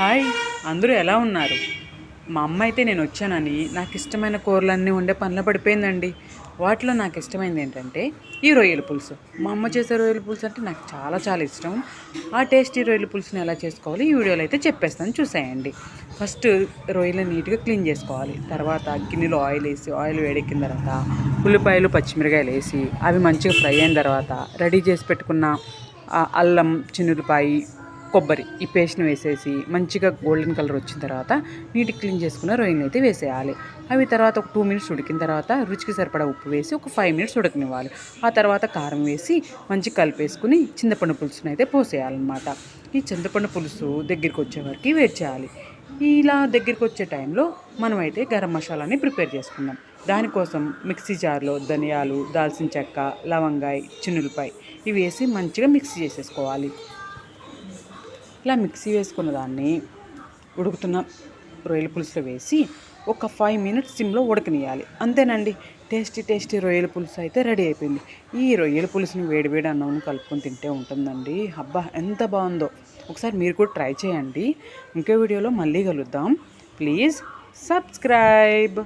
Hi, అందరూ ఎలా ఉన్నారు? మా అమ్మ అయితే నేను వచ్చానని నాకు ఇష్టమైన కూరలన్నీ వండే పనిలో పడిపోయిందండి. వాటిలో నాకు ఇష్టమైనది ఏంటంటే ఈ రొయ్యల పులుసు. మా అమ్మ చేసే రొయ్యల పులుసు అంటే నాకు చాలా చాలా ఇష్టం. ఆ టేస్టీ రొయ్యల పులుసుని ఎలా చేసుకోవాలి ఈ వీడియోలో అయితే చెప్పేస్తాను, చూసేయండి. ఫస్ట్ రొయ్యలు నీట్గా క్లీన్ చేసుకోవాలి. తర్వాత గిన్నెలో ఆయిల్ వేసి, ఆయిల్ వేడెక్కిన తర్వాత ఉల్లిపాయలు పచ్చిమిరకాయలు వేసి అవి మంచిగా ఫ్రై అయిన తర్వాత రెడీ చేసి పెట్టుకున్న అల్లం, చిన్నులపాయి, కొబ్బరి ఈ పేస్ట్ని వేసేసి మంచిగా గోల్డెన్ కలర్ వచ్చిన తర్వాత నీట్గా క్లీన్ చేసుకున్న రొయ్యలు అయితే వేసేయాలి. అవి తర్వాత ఒక 2 మినిట్స్ ఉడికిన తర్వాత రుచికి సరిపడా ఉప్పు వేసి ఒక 5 మినిట్స్ ఉడకనివ్వాలి. ఆ తర్వాత కారం వేసి మంచిగా కలిపేసుకుని చింతపండు పులుసుని అయితే పోసేయాలన్నమాట. ఈ చింతపండు పులుసు దగ్గరికి వచ్చే వరకు వెయిట్ చేయాలి. ఇలా దగ్గరికి వచ్చే టైంలో మనమైతే గరం మసాలాని ప్రిపేర్ చేసుకుందాం. దానికోసం మిక్సీ జార్లో ధనియాలు, దాల్చిన చెక్క, లవంగాయ, చిన్నులపాయ ఇవి వేసి మంచిగా మిక్సీ చేసేసుకోవాలి. ఇలా మిక్సీ వేసుకున్న దాన్ని ఉడుకుతున్న రొయ్యల పులుసులో వేసి ఒక 5 మినిట్స్ సిమ్లో ఉడకనియాలి. అంతేనండి, టేస్టీ రొయ్యల పులుసు అయితే రెడీ అయిపోయింది. ఈ రొయ్యల పులుసుని వేడివేడి అన్నం కలుపుకొని తింటే ఉంటుందండి. అబ్బా, ఎంత బాగుందో! ఒకసారి మీరు కూడా ట్రై చేయండి. ఇంకో వీడియోలో మళ్ళీ కలుద్దాం. Please subscribe.